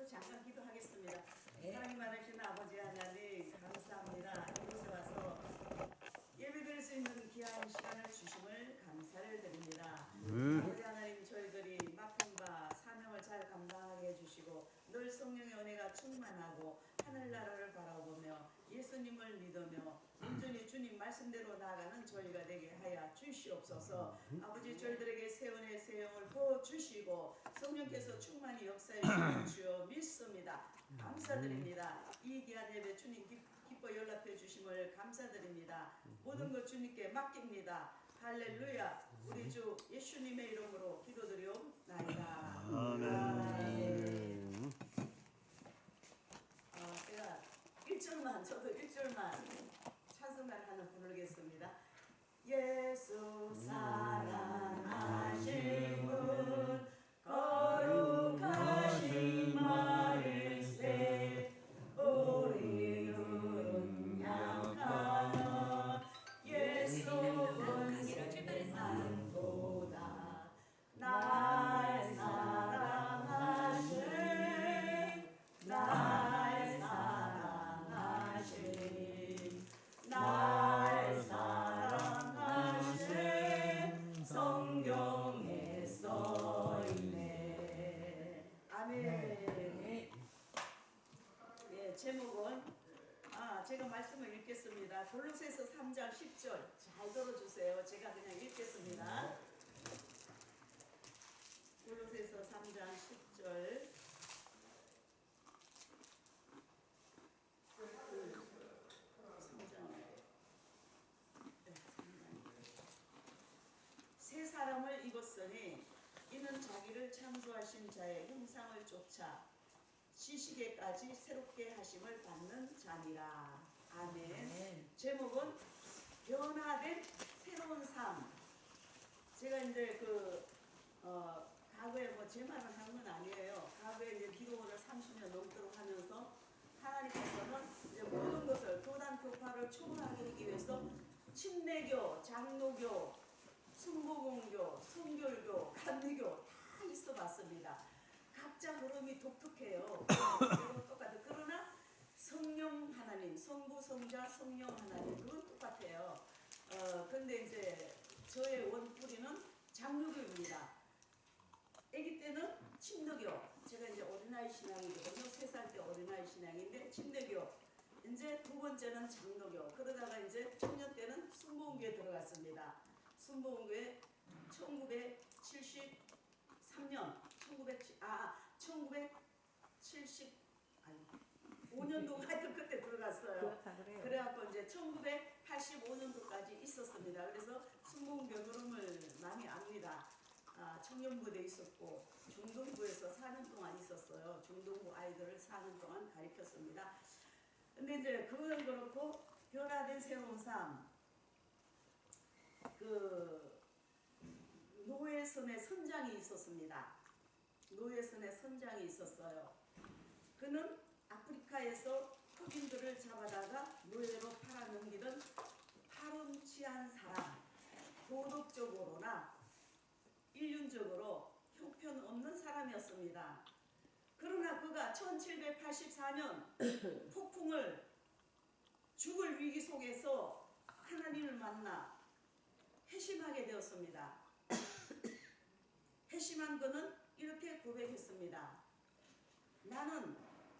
일어나셔서 잠깐 기도하겠습니다. 사랑이 많으신 아버지 하나님 감사합니다. 이곳에 와서 예배드릴 수 있는 귀한 시간을 주심을 감사를 드립니다. 아버지 하나님 저희들이 맡은 바 사명을 잘 감당하게 해주시고 늘 성령의 은혜가 충만하고 하늘나라를 바라보며 예수님을 믿으며 온전히 주님 말씀대로 나아가는 저희가 되게 하여 주시옵소서. 아버지 저희들에게 새 은혜 새 영을 부어주시고 성령께서 충만히 역사해 주시는 주여 믿습니다. 감사드립니다. 이 귀한 예배 주님 기뻐 연락해 주심을 감사드립니다. 모든 것 주님께 맡깁니다. 할렐루야. 우리 주 예수님의 이름으로 기도드리옵나이다. 아멘. 제가 1절만 저도 1절만 찬송가를 하나 부르겠습니다. 예수 사랑하신 분 거룩하신 말일세 우리는 약하나 예수는 세상보다 날 사랑하신 날 사랑하신 성경에 써있네. 아멘. 예, 제목은 제가 말씀을 읽겠습니다. 골로새서 3장 10절 잘 들어주세요. 제가 그냥 읽겠습니다. 골로새서 3장 10절 새 사람을 입었으니 이는 자기를 창조하신 자의 형상을 쫓아 시시게까지 새롭게 하심을 받는 자니라. 아멘. 제목은 변화된 새로운 삶. 제가 이제 과거에 제 말을 한 건 아니에요. 과거에 이제 기도원을 30년 넘도록 하면서 하나님께서는 이제 모든 것을 교단 교파를 초월하기 위해서 침례교, 장로교, 순복음교, 순결교, 감리교 다 있어봤습니다. 각자 흐름이 독특해요. 똑같아요. 그러나 성령 하나님, 성부, 성자, 성령 하나님 그건 똑같아요. 근데 이제 저의 원뿌리는 장로교입니다. 아기 때는 침례교, 제가 이제 어린아이 신앙이거든요. 3살 때 어린아이 신앙인데 침례교. 이제 두 번째는 장로교. 그러다가 이제 청년 때는 순복음교에 들어갔습니다. 순복음교에 1973년 1975년도 하여튼 그때 들어갔어요. 그래갖고 이제 1985년도까지 있었습니다. 그래서 순복음교 흐름을 많이 압니다. 청년부대에 있었고 중동부에서 4년 동안 있었어요. 중동부 아이들을 4년 동안 가르쳤습니다. 근데 이제 그건 그렇고 변화된 새로운 삶. 노예선의 선장이 있었습니다. 노예선의 선장이 있었어요. 그는 아프리카에서 흑인들을 잡아다가 노예로 팔아넘기던 파렴치한 사람, 도덕적으로나 인륜적으로 형편없는 사람이었습니다. 그러나 그가 1784년 폭풍을 죽을 위기 속에서 하나님을 만나 회심하게 되었습니다. 회심한 그는 이렇게 고백했습니다. 나는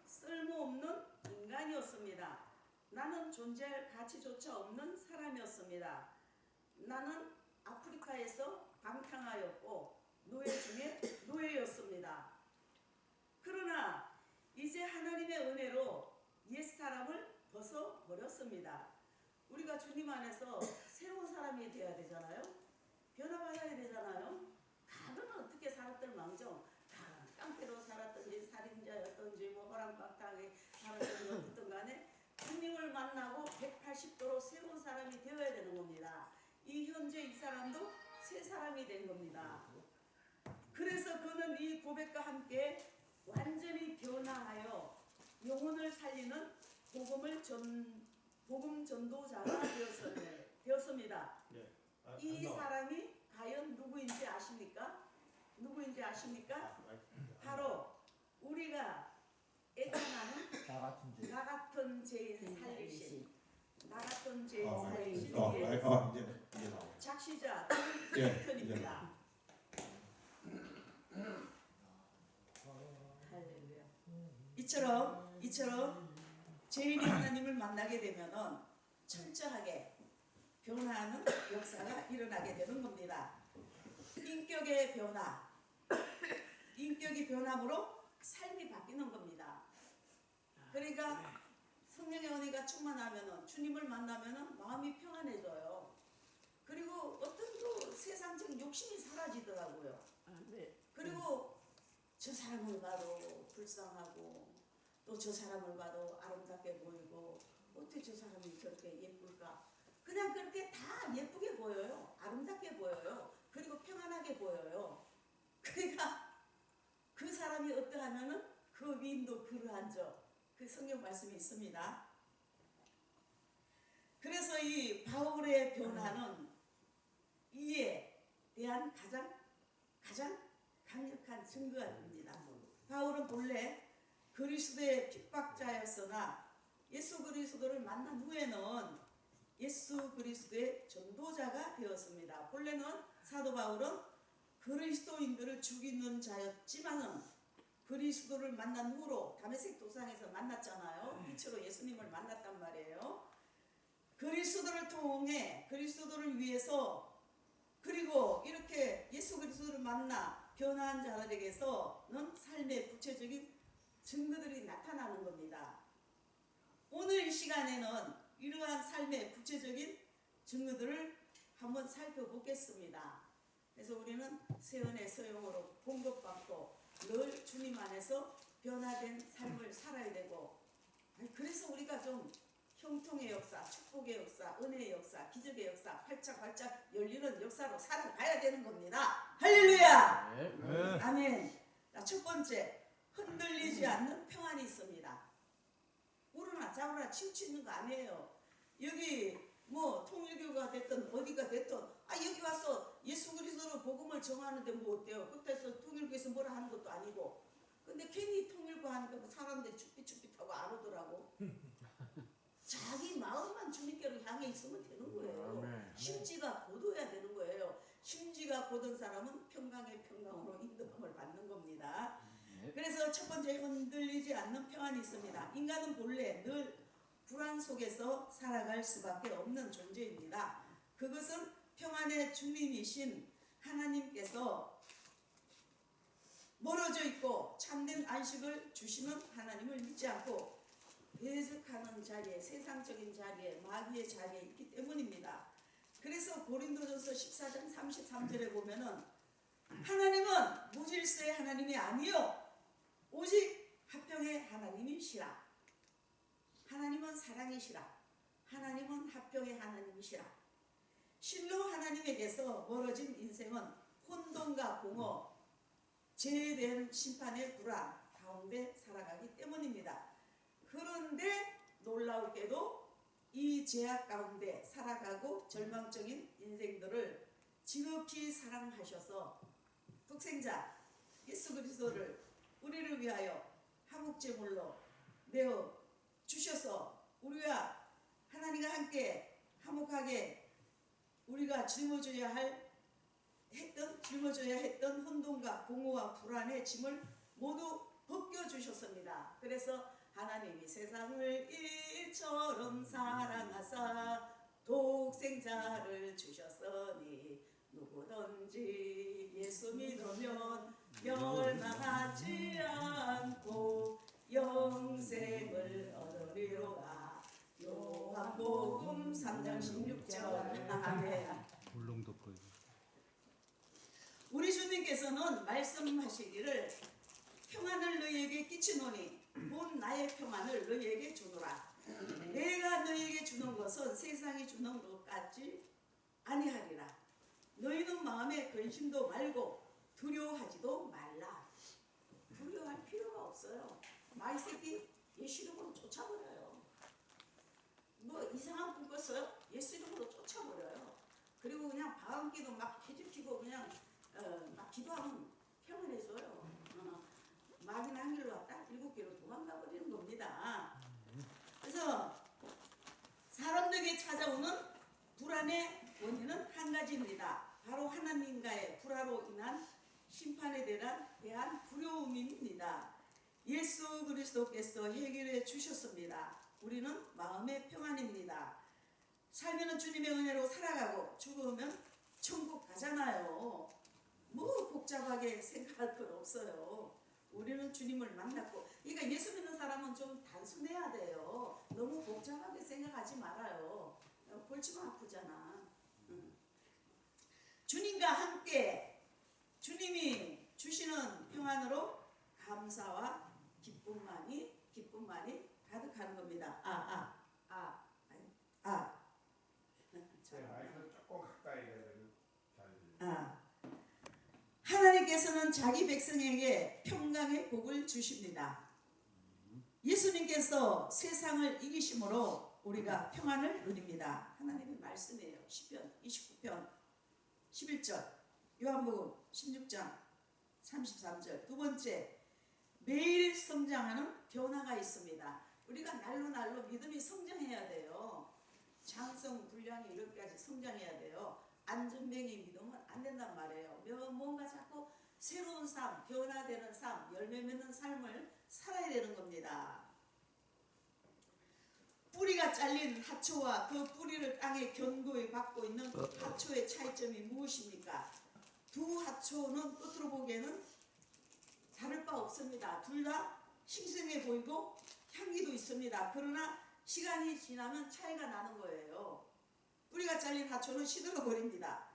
쓸모없는 인간이었습니다. 나는 존재할 가치조차 없는 사람이었습니다. 나는 아프리카에서 방탕하였고 노예 중에 노예였습니다. 그러나 이제 하나님의 은혜로 옛사람을 벗어버렸습니다. 우리가 주님 안에서 새로운 사람이 되어야 되잖아요. 변화받아야 되잖아요. 다른 어떻게 살았던 망정, 깡패로 살았든지 살인자였든지 호랑박탕에 살았든지 어쨌든 간에 주님을 만나고 180도로 새로운 사람이 되어야 되는 겁니다. 이 현재 이 사람도 새 사람이 된 겁니다. 그래서 그는 이 고백과 함께 완전히 변화하여 영혼을 살리는 복음 전도자가 되었습니다. 이 사람이 과연 누구인지 아십니까? 바로 우리가 나 같은 죄인 살리신, 나 같은 죄인 살리신 이제 나와요. 작시자 예, 턴입니다. 할렐루야. 이처럼 죄인이 하나님을 만나게 되면은 철저하게 변화하는 역사가 일어나게 되는 겁니다. 인격의 변화, 인격이 변함으로 삶이 바뀌는 겁니다. 그러니까 성령의 은혜가 충만하면은, 주님을 만나면은 마음이 평안해져요. 그리고 어떤 그 세상적 욕심이 사라지더라고요. 그리고 저 사람을 봐도 불쌍하고, 또 저 사람을 봐도 아름답게 보이고, 어떻게 저 사람이 저렇게 예쁠까? 그냥 그렇게 다 예쁘게 보여요. 아름답게 보여요. 그리고 평안하게 보여요. 그러니까 그 사람이 어떠하면은 그 위인도 그러한 그 성경 말씀이 있습니다. 그래서 이 바울의 변화는 이에 대한 가장 강력한 증거가 됩니다. 바울은 본래 그리스도의 핍박자였으나 예수 그리스도를 만난 후에는 예수 그리스도의 전도자가 되었습니다. 본래는 사도 바울은 그리스도인들을 죽이는 자였지만은 그리스도를 만난 후로 다메섹 도상에서 만났잖아요. 빛으로 예수님을 만났단 말이에요. 그리스도를 통해 그리스도를 위해서, 그리고 이렇게 예수 그리스도를 만나 변화한 자들에게서는 삶의 구체적인 증거들이 나타나는 겁니다. 오늘 이 시간에는 이러한 삶의 구체적인 증거들을 한번 살펴보겠습니다. 그래서 우리는 세은의 소용으로 공급받고 늘 주님 안에서 변화된 삶을 살아야 되고, 그래서 우리가 좀 형통의 역사, 축복의 역사, 은혜의 역사, 기적의 역사, 활짝 열리는 역사로 살아가야 되는 겁니다. 할렐루야! 네. 아멘. 자, 첫 번째, 흔들리지 않는 평안이 있습니다. 우르나 좌우나 치우치는 거 아니에요. 여기 뭐 통일교가 됐든 어디가 됐든 여기 와서 예수 그리스도로 복음을 정하는데 뭐 어때요? 그때서 통일교에서 뭐라 하는 것도 아니고. 근데 괜히 통일교 하니까 사람들이 쭈삣쭈삣하고 안 오더라고. 자기 마음만 주님께로 향해 있으면 되는 거예요. 심지가 곧어야 되는 거예요. 심지가 곧은 사람은 평강의 평강으로 인도함을 받는 겁니다. 그래서 첫 번째, 흔들리지 않는 평안이 있습니다. 인간은 본래 늘 불안 속에서 살아갈 수밖에 없는 존재입니다. 그것은 평안의 주님이신 하나님께서 멀어져 있고 참된 안식을 주시는 하나님을 믿지 않고 대적하는 자리에, 세상적인 자리에, 마귀의 자리에 있기 때문입니다. 그래서 고린도전서 14장 33절에 보면은 하나님은 무질서의 하나님이 아니요 오직 화평의 하나님이시라. 하나님은 사랑이시라. 하나님은 화평의 하나님이시라. 실로 하나님에게서 멀어진 인생은 혼돈과 공허, 죄된 심판의 불안 가운데 살아가기 때문입니다. 그런데 놀라울게도 이 죄악 가운데 살아가고 절망적인 인생들을 지극히 사랑하셔서 독생자 예수 그리스도를 우리를 위하여 화목제물로 내어 주셔서 우리와 하나님과 함께 화목하게 우리가 짊어져야 했던 혼돈과 공허와 불안의 짐을 모두 벗겨주셨습니다. 그래서 하나님이 세상을 이처럼 사랑하사 독생자를 주셨으니 누구든지 예수 믿으면 멸망하지 않고 영생을 얻으리로다. 요한복음 3장 16절. 아멘. 우리 주님께서는 말씀하시기를 평안을 너희에게 끼치노니 곧 나의 평안을 너희에게 주노라. 내가 너희에게 주는 것은 세상이 주는 것 같지 아니하리라. 너희는 마음에 근심도 말고 두려워하지도 말라. 두려워할 필요가 없어요. 마이 새끼 예수 이름으로 쫓아버려요. 뭐 이상한 꿈 꿨어요? 예수 이름으로 쫓아버려요. 그리고 그냥 방귀도 막 뒤집히고 그냥 막 기도하면 평안해져요. 마귀는 한 길로 왔다 7개로 도망가 버리는 겁니다. 저녁에 찾아오는 불안의 원인은 한 가지입니다. 바로 하나님과의 불화로 인한 심판에 대한 두려움입니다. 예수 그리스도께서 해결해 주셨습니다. 우리는 마음의 평안입니다. 살면은 주님의 은혜로 살아가고 죽으면 천국 가잖아요. 뭐 복잡하게 생각할 것 없어요. 우리는 주님을 만났고, 그러니까 예수 믿는 사람은 좀 단순해야 돼요. 너무 복잡하게 생각하지 말아요. 골치가 아프잖아. 주님과 함께 주님이 주시는 평안으로 감사와 기쁨만이 가득하는 겁니다. 마이크 조금 가까이 해야 되는. 하나님께서는 자기 백성에게 평강의 복을 주십니다. 예수님께서 세상을 이기심으로 우리가 평안을 누립니다. 하나님의 말씀이에요. 시편 29편 11절, 요한복음 16장 33절. 두 번째, 매일 성장하는 변화가 있습니다. 우리가 날로 믿음이 성장해야 돼요. 장성, 분량이 이렇게까지 성장해야 돼요. 안전뱅이 믿으면 안 된단 말이에요. 뭔가 자꾸 새로운 삶, 변화되는 삶, 열매 맺는 삶을 살아야 되는 겁니다. 뿌리가 잘린 하초와 그 뿌리를 땅에 견고히 박고 있는 하초의 차이점이 무엇입니까? 두 하초는 겉으로 보기에는 다를 바 없습니다. 둘 다 싱싱해 보이고 향기도 있습니다. 그러나 시간이 지나면 차이가 나는 거예요. 뿌리가 잘린 하초는 시들어 버립니다.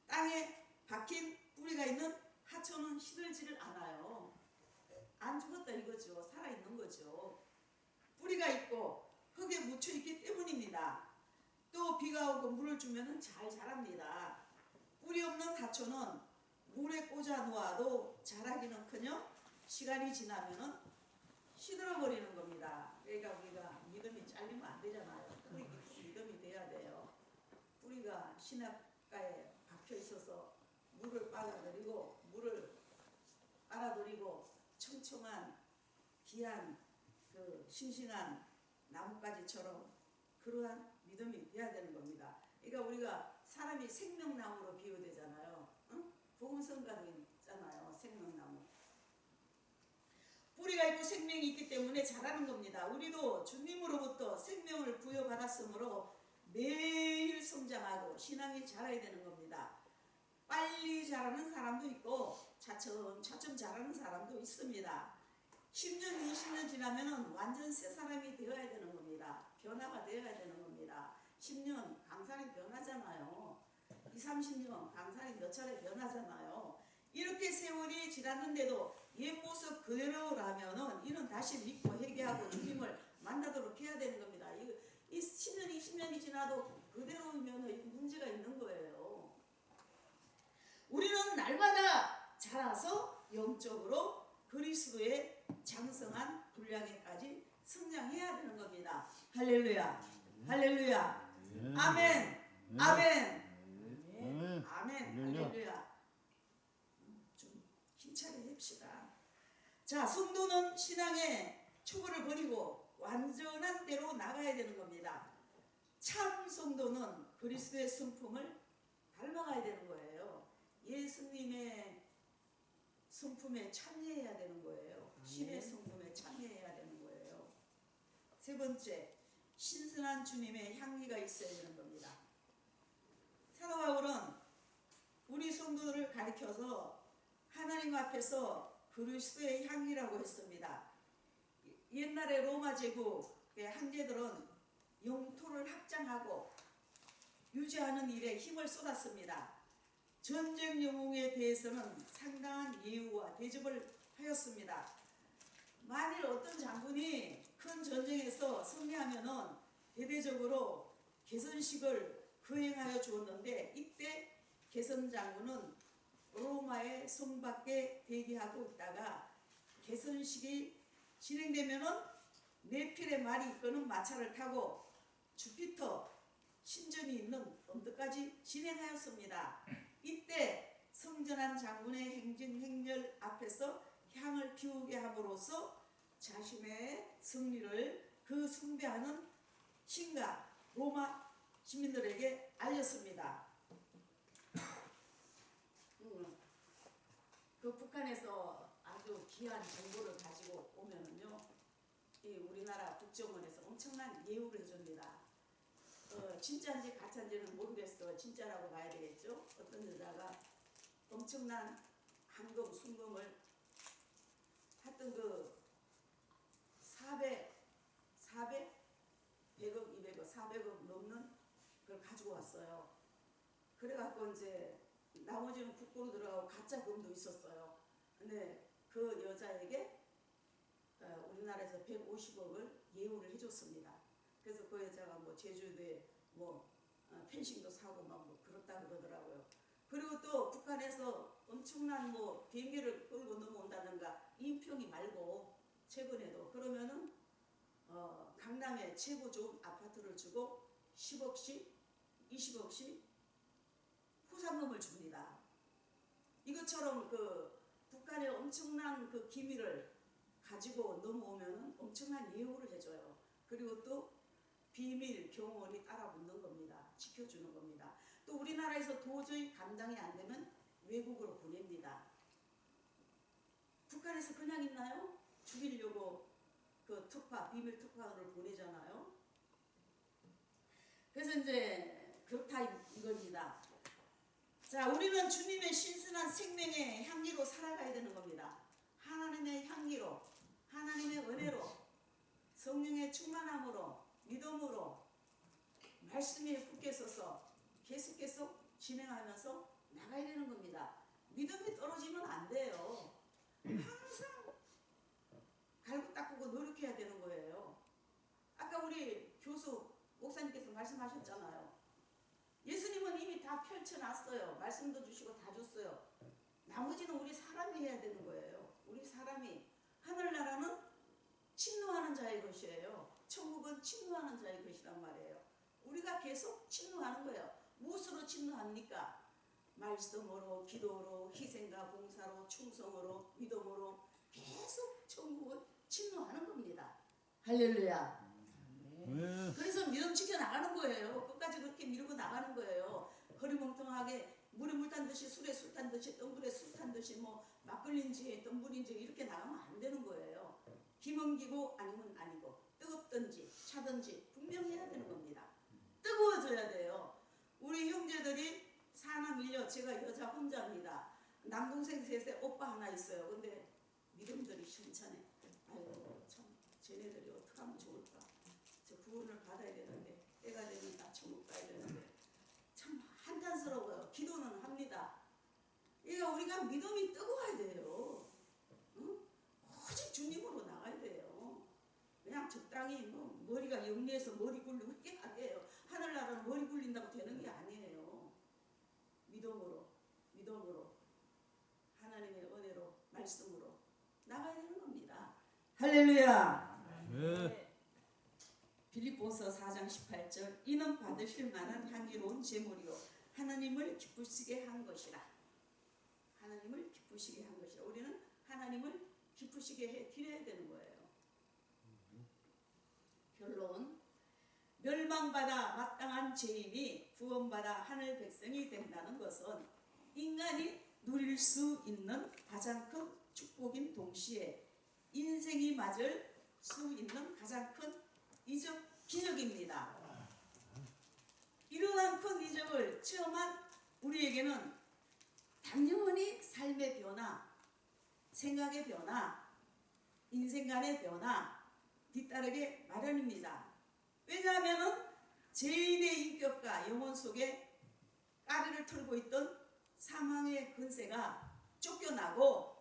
땅에 박힌 뿌리가 있는 하초는 시들지를 않아요. 안 죽었다 이거죠. 살아있는 거죠. 뿌리가 있고 흙에 묻혀 있기 때문입니다. 또 비가 오고 물을 주면 잘 자랍니다. 뿌리 없는 하초는 물에 꽂아 놓아도 자라기는커녕 시간이 지나면 시들어 버리는 겁니다. 그러니까 우리가 믿음이 잘리면 안 되잖아요. 믿음이 돼야 돼요. 뿌리가 시냇가에 박혀 있어서 물을 빨아들이고 청청한 귀한 그 싱싱한 나뭇가지처럼 그러한 믿음이 돼야 되는 겁니다. 그러니까 우리가 사람이 생명나무로 비유되잖아요. 응? 복음성가도 있잖아요. 생명나무. 뿌리가 있고 생명이 있기 때문에 자라는 겁니다. 우리도 주님으로부터 생명을 부여받았으므로 매일 성장하고 신앙이 자라야 되는 겁니다. 빨리 자라는 사람도 있고 차츰 자라는 사람도 있습니다. 10년, 20년 지나면 완전 새 사람이 되어야 되는 겁니다. 변화가 되어야 되는 겁니다. 10년 강산이 변하잖아요. 20, 30년 강산이 몇 차례 변하잖아요. 이렇게 세월이 지났는데도 옛 모습 그대로라면은 이는 다시 믿고 회개하고 주님을 만나도록 해야 되는 겁니다. 이 10년, 20년이 지나도 그대로면 문제가 있는 거예요. 우리는 날마다 자라서 영적으로 그리스도의 장성한 분량에까지 성장해야 되는 겁니다. 할렐루야, 할렐루야, 아멘, 아멘, 아멘, 할렐루야. 좀 힘차게 합시다. 자, 성도는 신앙의 초보를 버리고 완전한 대로 나가야 되는 겁니다. 참 성도는 그리스도의 성품을 닮아가야 되는 거예요. 예수님의 성품에 참여해야 되는 거예요. 신의 성품에 참여해야 되는 거예요. 세 번째, 신선한 주님의 향기가 있어야 되는 겁니다. 사도 바울은 우리 성도들을 가리켜서 하나님 앞에서 그리스도의 향기라고 했습니다. 옛날에 로마 제국의 황제들은 영토를 확장하고 유지하는 일에 힘을 쏟았습니다. 전쟁 영웅에 대해서는 상당한 예우와 대접을 하였습니다. 만일 어떤 장군이 큰 전쟁에서 승리하면은 대대적으로 개선식을 거행하여 주었는데, 이때 개선 장군은 로마의 성 밖에 대기하고 있다가 개선식이 진행되면은 네필의 말이 이끄는 마차를 타고 주피터 신전이 있는 언덕까지 진행하였습니다. 이때 성전한 장군의 행렬 앞에서 향을 피우게 함으로써 자신의 승리를 그 숭배하는 신과 로마 시민들에게 알렸습니다. 그 북한에서 아주 귀한 정보를 가지고 오면은요, 이 우리나라 국정원에서 엄청난 예우를 해줍니다. 진짜인지 가짜인지는 모르겠어. 진짜라고 봐야 되겠죠. 어떤 여자가 엄청난 황금, 순금을 하여튼 그 100억, 200억, 400억 넘는 걸 가지고 왔어요. 그래갖고 이제 나머지는 국고로 들어가고 가짜 금도 있었어요. 근데 그 여자에게 우리나라에서 150억을 예우를 해줬습니다. 그래서 그 여자가 뭐 제주도에 뭐 펜싱도 사고 막 뭐 그렇다 그러더라고요. 그리고 또 북한에서 엄청난 뭐 비행기를 끌고 넘어온다든가 인평이 말고 최근에도 그러면은 강남에 최고 좋은 아파트를 주고 10억씩 20억씩 후상금을 줍니다. 이것처럼 그 북한의 엄청난 그 기밀을 가지고 넘어오면은 엄청난 예우를 해줘요. 그리고 또 비밀 경호원이 따라붙는 겁니다. 지켜주는 겁니다. 또 우리나라에서 도저히 감당이 안 되면 외국으로 보냅니다. 북한에서 그냥 있나요? 죽이려고 그 특파, 비밀 특파원을 보내잖아요. 그래서 이제 그렇다 이겁니다. 자, 우리는 주님의 신선한 생명의 향기로 살아가야 되는 겁니다. 하나님의 향기로, 하나님의 은혜로, 성령의 충만함으로, 믿음으로, 말씀이 굳게 서서 계속 진행하면서 나가야 되는 겁니다. 믿음이 떨어지면 안 돼요. 항상 갈고 닦고 노력해야 되는 거예요. 아까 우리 교수 목사님께서 말씀하셨잖아요. 예수님은 이미 다 펼쳐놨어요. 말씀도 주시고 다 줬어요. 나머지는 우리 사람이 해야 되는 거예요. 우리 사람이. 하늘나라는 침노하는 자의 것이에요. 천국은 침노하는 자의 것이란 말이에요. 우리가 계속 침노하는 거예요. 무엇으로 침노합니까? 말씀으로, 기도로, 희생과 봉사로, 충성으로, 믿음으로 계속 천국은 침노하는 겁니다. 할렐루야. 그래서 믿음 지켜 나가는 거예요. 끝까지 그렇게 밀고 나가는 거예요. 허리멍텅하게 물에 물 탄 듯이 술에 술 탄 듯이 똥불에 술 탄 듯이 뭐 막걸리인지 똥불인지 이렇게 나가면 안 되는 거예요. 기멍기고 아니면 아니고 뜨겁든지 차든지 분명해야 되는 겁니다. 뜨거워져야 돼요. 우리 형제들이 사남 일녀, 제가 여자 혼자입니다. 남동생 셋에 오빠 하나 있어요. 근데 믿음들이 심찬해. 아이고 참 쟤네들이 어떻게 하면 좋을까. 저 구원을 받아야 되는데 때가 되면 다 천국 가야 되는데 참 한탄스러워요. 기도는 합니다. 그러니까 우리가 믿음이 뜨거워야 돼요. 응? 오직 주님으로 나가야 돼요. 그냥 적당히 뭐 머리가 영리해서 머리 굴리고 이렇게 안 돼요. 하늘나라는 머리 굴린다고 되는 게 아니에요. 믿음으로 하나님의 은혜로 말씀으로 나가야 되는 겁니다. 할렐루야. 네. 빌립보서 4장 18절 이는 받으실 만한 향기로운 제물이요 하나님을 기쁘시게 한 것이라. 하나님을 기쁘시게 한 것이라. 우리는 하나님을 기쁘시게 해 드려야 되는 거예요. 결론. 멸망받아 마땅한 죄인이 구원받아 하늘 백성이 된다는 것은 인간이 누릴 수 있는 가장 큰 축복인 동시에 인생이 맞을 수 있는 가장 큰 기적입니다. 이러한 큰 기적을 체험한 우리에게는 당연히 삶의 변화, 생각의 변화, 인생관의 변화 뒤따르게 마련입니다. 왜냐하면 죄인의 인격과 영혼 속에 까리를 털고 있던 사망의 근세가 쫓겨나고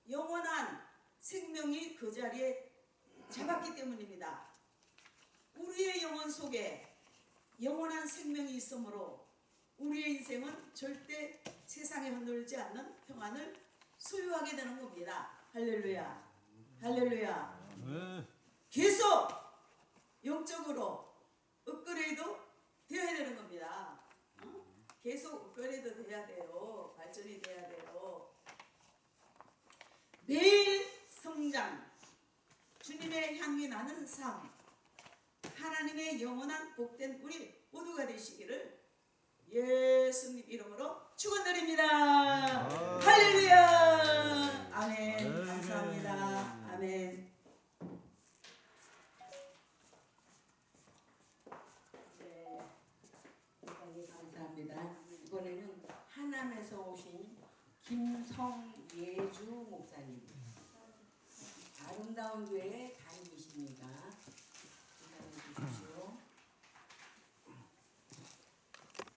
영원한 생명이 그 자리에 잡았기 때문입니다. 우리의 영혼 속에 영원한 생명이 있으므로 우리의 인생은 절대 세상에 흔들리지 않는 평안을 소유하게 되는 겁니다. 할렐루야. 할렐루야. 계속 영적으로 업그레이드 되어야 되는 겁니다. 계속 업그레이드 돼야 돼요. 발전이 돼야 돼요. 매일 성장, 주님의 향기 나는 삶, 하나님의 영원한 복된 우리 모두가 되시기를 예수님 이름으로 축원드립니다. 할렐루야. 아멘. 감사합니다. 아멘. 네, 대단히 감사합니다. 이번에는 하남에서 오신 김성예주 목사님. 아름다운 교회 다니십니다. 기다려 주십시오.